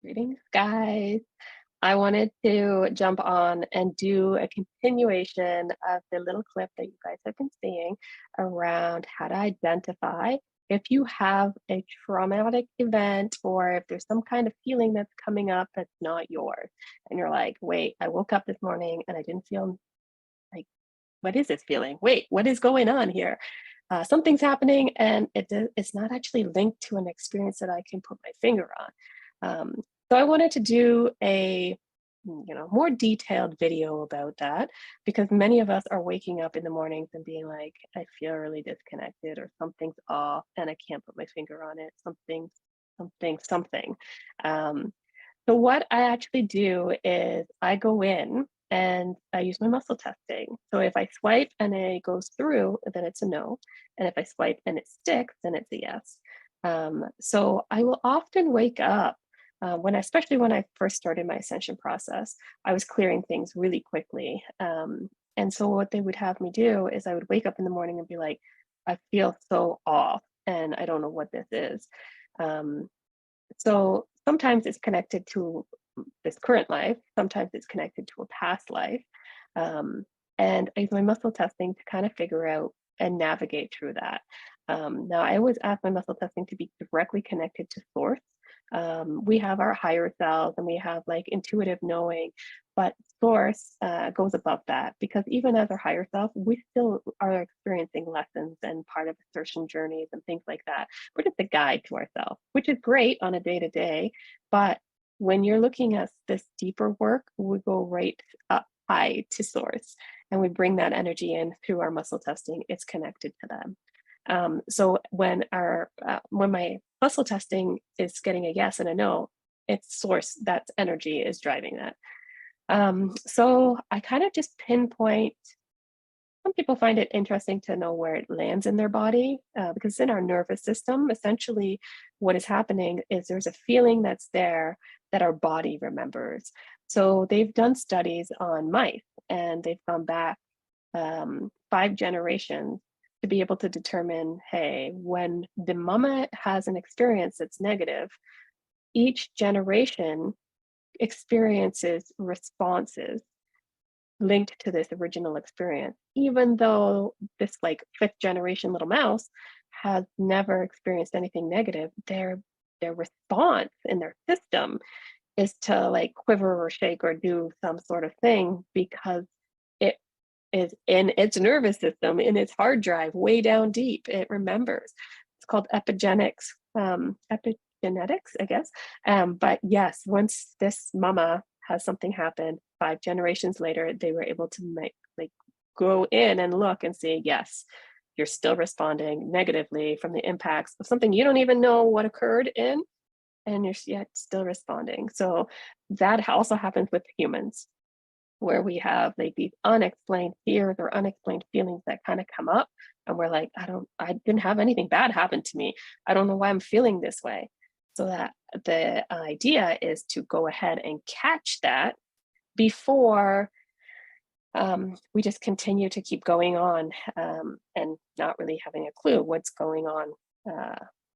Greetings, guys. I wanted to jump on and do a continuation of the little clip that you guys have been seeing around how to identify if you have a traumatic event or if there's some kind of feeling that's coming up that's not yours. And you're like, wait, I woke up this morning and I didn't feel like, what is this feeling? Wait, what is going on here? Something's happening and it's not actually linked to an experience that I can put my finger on. So I wanted to do a more detailed video about that because many of us are waking up in the mornings and being like, I feel really disconnected or something's off and I can't put my finger on it. Something. Um, so what I actually do is I go in and I use my muscle testing. So if I swipe and it goes through, then it's a no. And if I swipe and it sticks, then it's a yes. So I will often wake up especially when I first started my ascension process, I was clearing things really quickly. And so what they would have me do is I would wake up in the morning and be like, I feel so off and I don't know what this is. Um, so sometimes it's connected to this current life, sometimes it's connected to a past life. Um, and I use my muscle testing to kind of figure out and navigate through that. Now, I always ask my muscle testing to be directly connected to source. We have our higher selves and we have like intuitive knowing, but source goes above that because even as our higher self, we still are experiencing lessons and part of assertion journeys and things like that. We're just a guide to ourselves, which is great on a day to day. But when you're looking at this deeper work, we go right up high to source and we bring that energy in through our muscle testing. It's connected to them. So when my muscle testing is getting a yes and a no, it's source, that's energy is driving that. So I kind of just pinpoint. Some people find it interesting to know where it lands in their body because it's in our nervous system. Essentially, what is happening is there's a feeling that's there that our body remembers. So they've done studies on mice and they've gone back 5 generations to be able to determine, hey, when the mama has an experience that's negative, each generation experiences responses linked to this original experience, even though this like fifth generation little mouse has never experienced anything negative, their response in their system is to like quiver or shake or do some sort of thing because it is in its nervous system, in its hard drive, way down deep. It remembers. It's called epigenetics, I guess. But yes, once this mama has something happen, 5 generations later, they were able to go in and look and see, yes, you're still responding negatively from the impacts of something you don't even know what occurred in, and you're yet still responding. So that also happens with humans where we have like these unexplained fears or unexplained feelings that kind of come up and we're like, I didn't have anything bad happen to me. I don't know why I'm feeling this way. So that the idea is to go ahead and catch that before we just continue to keep going on and not really having a clue what's going on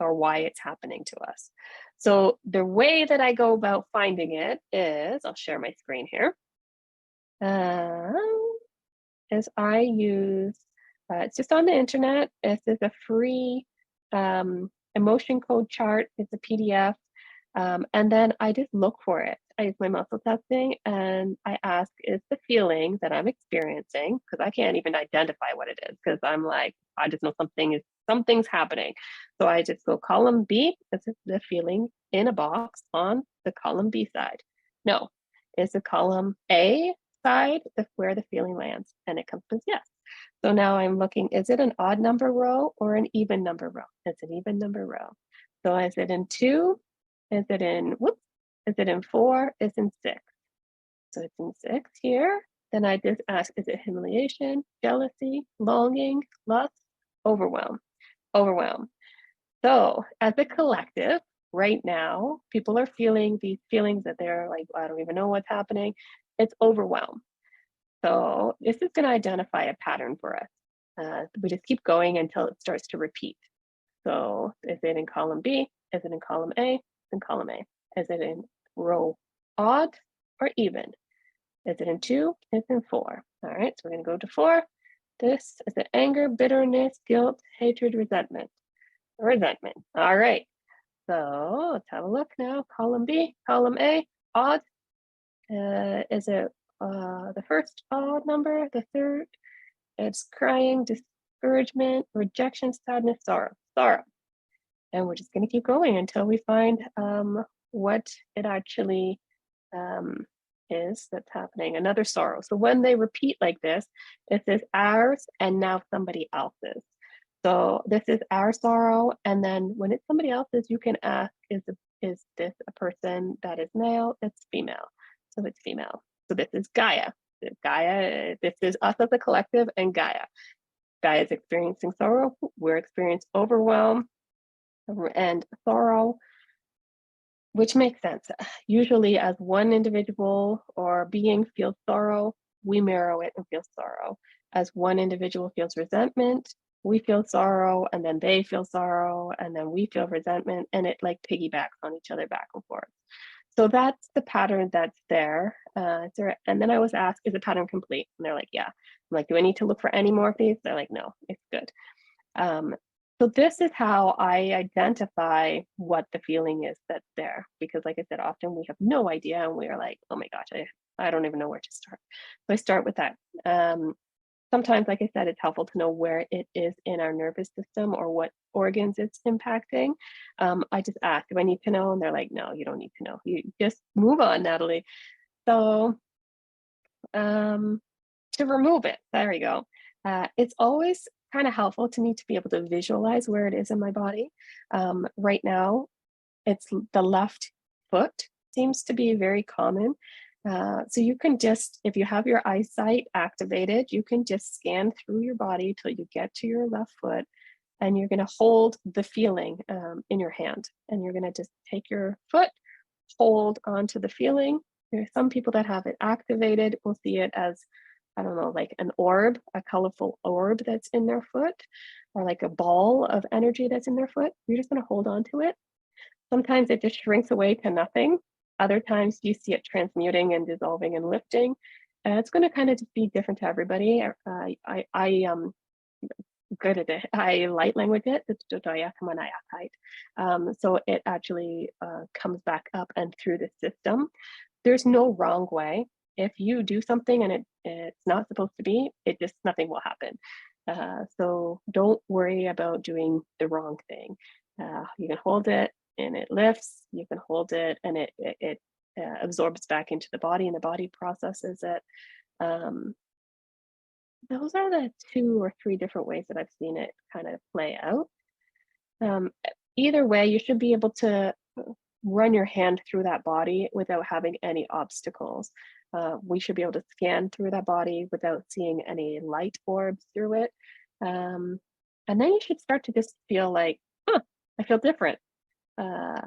or why it's happening to us. So the way that I go about finding it is, I'll share my screen here. Is I use, it's just on the internet. This is a free emotion code chart. It's a PDF. And then I just look for it. I use my muscle testing and I ask, is the feeling that I'm experiencing, because I can't even identify what it is, because I'm like, I just know something's happening. So I just go column B, is the feeling in a box on the column B side. No, is the column A side where the feeling lands? And it comes with yes. So now I'm looking, is it an odd number row or an even number row? It's an even number row. So is it in 2? Is it in, is it in 4? Is it in 6? So it's in 6 here. Then I just ask, is it humiliation, jealousy, longing, lust, overwhelm? Overwhelm. So as a collective, right now, people are feeling these feelings that they're like, I don't even know what's happening. It's overwhelm. So this is going to identify a pattern for us. We just keep going until it starts to repeat. So is it in column B? Is it in column A? In column A. Is it in row odd or even? Is it in two? Is it in four? All right, so we're going to go to four. This is the anger, bitterness, guilt, hatred, resentment. Resentment. All right. So let's have a look now. Column B, column A, odd. Is it the first odd number? The third? It's crying, discouragement, rejection, sadness, sorrow. Sorrow. And we're just going to keep going until we find what it actually um, is that's happening. Another sorrow. So when they repeat like this, it says ours and now somebody else's. So this is our sorrow, and then when it's somebody else's, you can ask, is this a person that is male? It's female. So it's female. So this is Gaia. Gaia, this is us as a collective and Gaia. Gaia is experiencing sorrow. We're experiencing overwhelm and sorrow, which makes sense. Usually, as one individual or being feels sorrow, we mirror it and feel sorrow. As one individual feels resentment, we feel sorrow, and then they feel sorrow, and then we feel resentment, and it like piggybacks on each other back and forth. So that's the pattern that's there. And then I was asked, is the pattern complete? And they're like, yeah. I'm like, do I need to look for any more of these? They're like, no, it's good. Um, so this is how I identify what the feeling is that's there. Because like I said, often we have no idea and we are like, oh my gosh, I don't even know where to start. So I start with that. Sometimes, like I said, it's helpful to know where it is in our nervous system or what organs it's impacting. I just ask, do I need to know? And they're like, no, you don't need to know. You just move on, Natalie. So um, to remove it, there you go. It's always kind of helpful to me to be able to visualize where it is in my body. Right now, it's the left foot seems to be very common. So you can just, if you have your eyesight activated, you can just scan through your body till you get to your left foot, and you're going to hold the feeling in your hand, and you're going to just take your foot, hold onto the feeling. There are some people that have it activated will see it as, I don't know, like an orb, a colorful orb that's in their foot, or like a ball of energy that's in their foot. You're just going to hold on to it. Sometimes it just shrinks away to nothing. Other times you see it transmuting and dissolving and lifting. It's going to kind of just be different to everybody. I good at it. I light language it. So it actually comes back up and through the system. There's no wrong way. If you do something and it's not supposed to be, it just nothing will happen. So don't worry about doing the wrong thing. You can hold it and it lifts. You can hold it and it absorbs back into the body, and the body processes it. Um, those are the two or three different ways that I've seen it kind of play out. Um, Either way, you should be able to run your hand through that body without having any obstacles. We should be able to scan through that body without seeing any light orbs through it. And then you should start to just feel like, I feel different. Uh,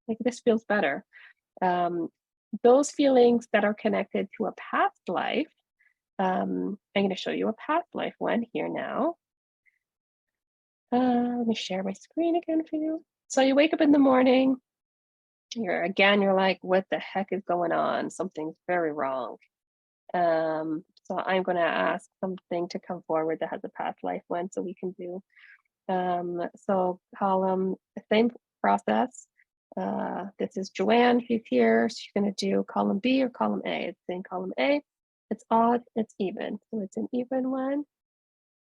like this feels better. Those feelings that are connected to a past life, I'm going to show you a past life one here now. Let me share my screen again for you. So you wake up in the morning, you're like, what the heck is going on? Something's very wrong. So I'm going to ask something to come forward that has a past life one, so we can do. So column, the same process. This is Joanne, she's here. She's going to do column B or column A. It's in column A. It's odd, it's even. So it's an even one.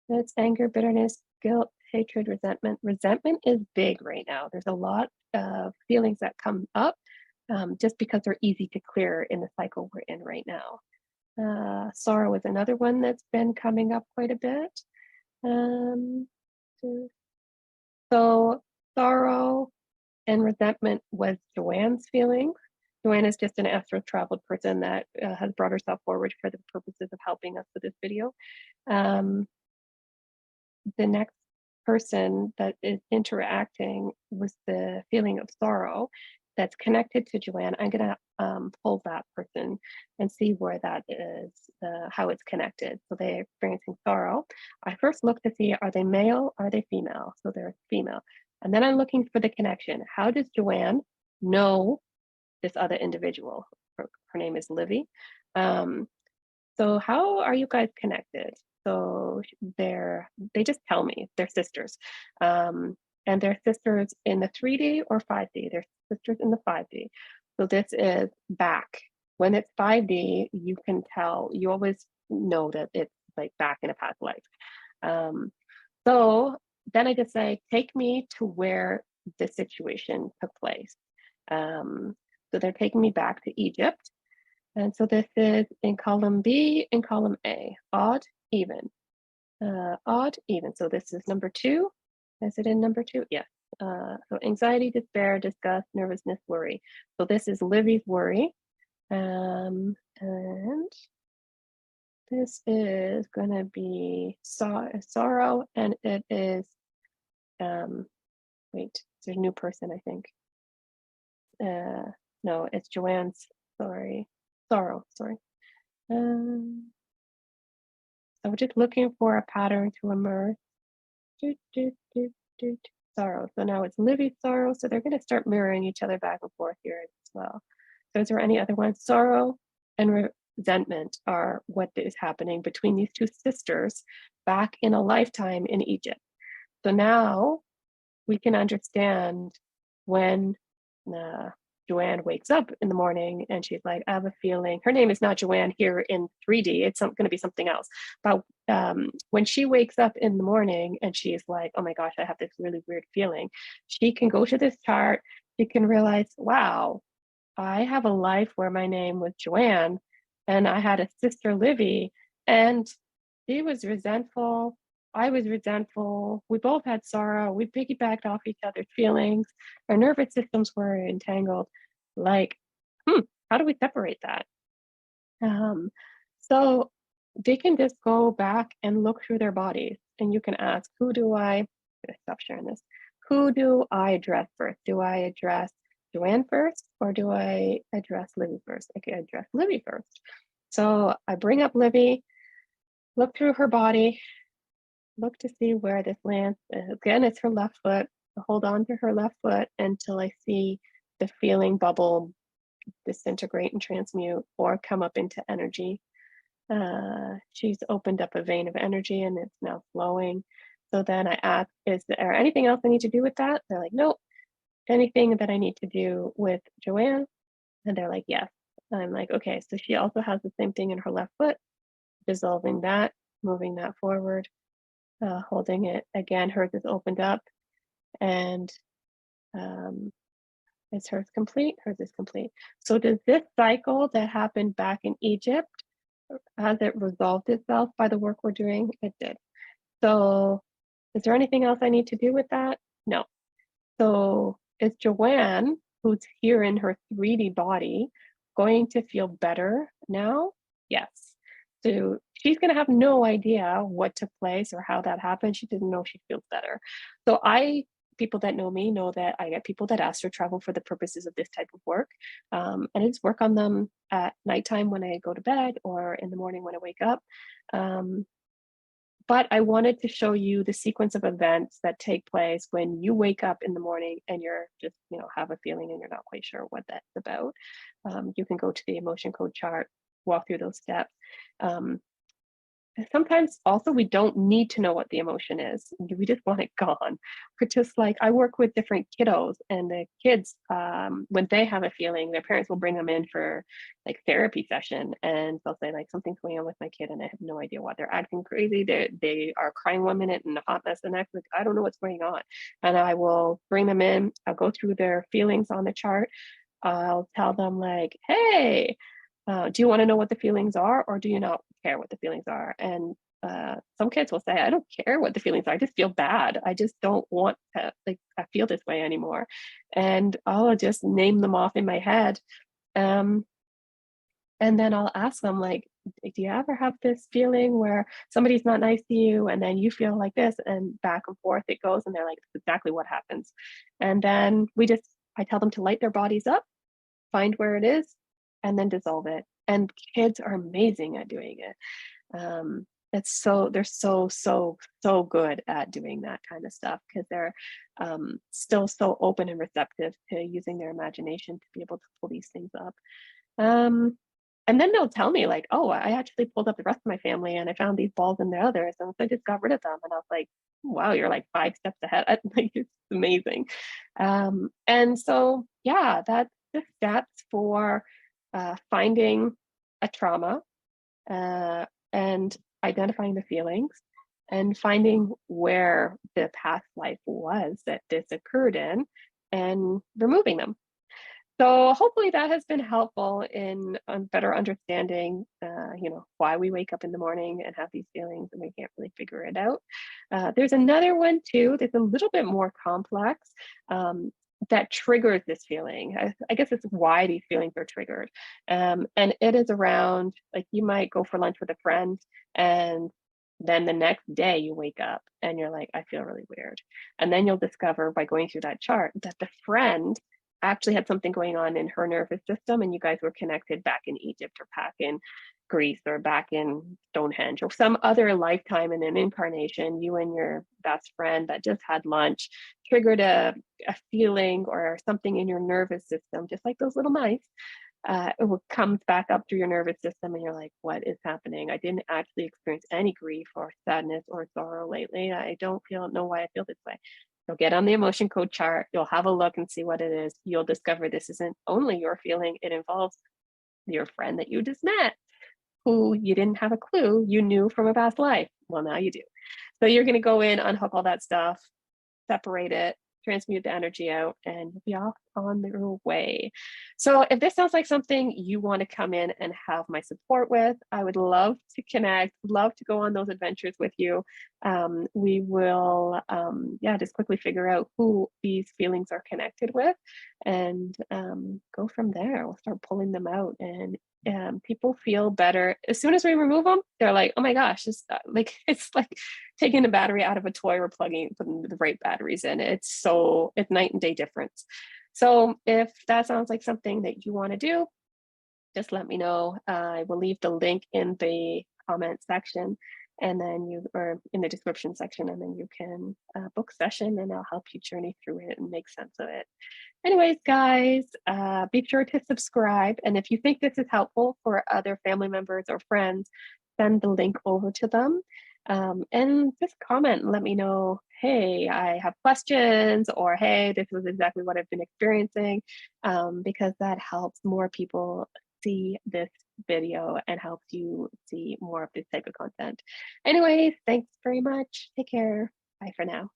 It's anger, bitterness, guilt, hatred, resentment. Resentment is big right now. There's a lot of feelings that come up just because they're easy to clear in the cycle we're in right now. Sorrow is another one that's been coming up quite a bit. So sorrow and resentment was Joanne's feelings. Joanne is just an astral traveled person that has brought herself forward for the purposes of helping us with this video. The next person that is interacting with the feeling of sorrow that's connected to Joanne, I'm going to pull that person and see where that is, how it's connected. So they're experiencing sorrow. I first look to see, are they male? Are they female? So they're female. And then I'm looking for the connection. How does Joanne know this other individual. Her name is Livy. Um, so how are you guys connected? So they just tell me they're sisters. Um, and they're sisters in the 3D or 5D. They're sisters in the 5D. So this is back. When it's 5D, you can tell, you always know that it's like back in a past life. Um, so then I just say, take me to where this situation took place. Um, so they're taking me back to Egypt. And so this is in column B and column A, odd, even, odd, even. So this is number two. Is it in number two? Yes. So anxiety, despair, disgust, nervousness, worry. So this is Livy's worry. And this is going to be sorrow, and it is, um, wait, there's a new person, I think. No, it's Joanne's, sorry, sorrow, sorry. So we're just looking for a pattern to emerge. Do, do, do, do, do. Sorrow. So now it's Livy's sorrow. So they're going to start mirroring each other back and forth here as well. So is there any other ones? Sorrow and resentment are what is happening between these two sisters back in a lifetime in Egypt. So now we can understand when uh, Joanne wakes up in the morning and she's like, I have a feeling, her name is not Joanne here in 3D, it's going to be something else. But when she wakes up in the morning and she's like, oh my gosh, I have this really weird feeling, she can go to this chart, she can realize, wow, I have a life where my name was Joanne and I had a sister Livy, and she was resentful. I was resentful. We both had sorrow. We piggybacked off each other's feelings. Our nervous systems were entangled. Like, how do we separate that? Um, so they can just go back and look through their bodies, and you can ask, who do I stop sharing this? Who do I address first? Do I address Joanne first, or do I address Livy first? I can address Livy first. So I bring up Livy, look through her body, look to see where this lands. Again, it's her left foot. I hold on to her left foot until I see the feeling bubble disintegrate and transmute or come up into energy. She's opened up a vein of energy and it's now flowing. So then I ask, is there anything else I need to do with that? They're like, nope. Anything that I need to do with Joanne? And they're like, yes. I'm like, okay, so she also has the same thing in her left foot, dissolving that, moving that forward, holding it. Again, hers is opened up, and is hers complete? Hers is complete. So does this cycle that happened back in Egypt, has it resolved itself by the work we're doing? It did. So is there anything else I need to do with that? No. So is Joanne, who's here in her 3D body, going to feel better now? Yes. So she's going to have no idea what took place or how that happened. She didn't know she feels better. So people that know me know that I get people that astral travel for the purposes of this type of work. And I just work on them at nighttime when I go to bed or in the morning when I wake up. But I wanted to show you the sequence of events that take place when you wake up in the morning and you're just, have a feeling and you're not quite sure what that's about. You can go to the emotion code chart, walk through those steps. Sometimes also we don't need to know what the emotion is. We just want it gone. We're just like, I work with different kiddos, and the kids, when they have a feeling, their parents will bring them in for like therapy session, and they'll say like, something's going on with my kid and I have no idea why they're acting crazy. They are crying one minute and a hot mess the next. Like, I don't know what's going on. And I will bring them in. I'll go through their feelings on the chart. I'll tell them like, hey, do you want to know what the feelings are, or do you not care what the feelings are? And some kids will say, I don't care what the feelings are. I just feel bad. I just don't want to, like, I feel this way anymore. And I'll just name them off in my head. And then I'll ask them, like, do you ever have this feeling where somebody's not nice to you and then you feel like this, and back and forth it goes, and they're like, that's exactly what happens. And then I tell them to light their bodies up, find where it is, and then dissolve it. And kids are amazing at doing it. they're so good at doing that kind of stuff because they're still so open and receptive to using their imagination to be able to pull these things up. Um, and then they'll tell me like, "Oh, I actually pulled up the rest of my family and I found these balls in the others, and so I just got rid of them." And I was like, "Wow, you're like 5 steps ahead." Like it's amazing. And so yeah, that's the steps for finding a trauma, uh, and identifying the feelings and finding where the past life was that this occurred in and removing them. So hopefully that has been helpful in better understanding, why we wake up in the morning and have these feelings and we can't really figure it out. There's another one too that's a little bit more complex, that triggers this feeling. I guess it's why these feelings are triggered, and it is around like you might go for lunch with a friend and. Then the next day you wake up and you're like, I feel really weird. And then you'll discover by going through that chart that the friend actually had something going on in her nervous system and you guys were connected back in Egypt or back in Greece or back in Stonehenge or some other lifetime in an incarnation, you and your best friend that just had lunch triggered a feeling or something in your nervous system, just like those little mice. Comes back up through your nervous system and you're like, what is happening? I didn't actually experience any grief or sadness or sorrow lately. I don't know why I feel this way. You'll get on the emotion code chart, you'll have a look and see what it is. You'll discover this isn't only your feeling, it involves your friend that you just met, who you didn't have a clue you knew from a past life. Well, now you do. So you're going to go in, unhook all that stuff, separate it, transmute the energy out, and you'll be off on your way. So, if this sounds like something you want to come in and have my support with, I would love to connect, love to go on those adventures with you. We will, just quickly figure out who these feelings are connected with and go from there. We'll start pulling them out and people feel better as soon as we remove them. They're like, "Oh my gosh, it's like taking a battery out of a toy or putting the right batteries in. It's night and day difference." So if that sounds like something that you want to do, just let me know. I will leave the link in the comment section and then or in the description section, and then you can book session and I'll help you journey through it and make sense of it. Anyways, guys, be sure to subscribe. And if you think this is helpful for other family members or friends, send the link over to them. And just comment and let me know, hey, I have questions, or hey, this is exactly what I've been experiencing, because that helps more people see this video and helps you see more of this type of content. Anyways, thanks very much. Take care. Bye for now.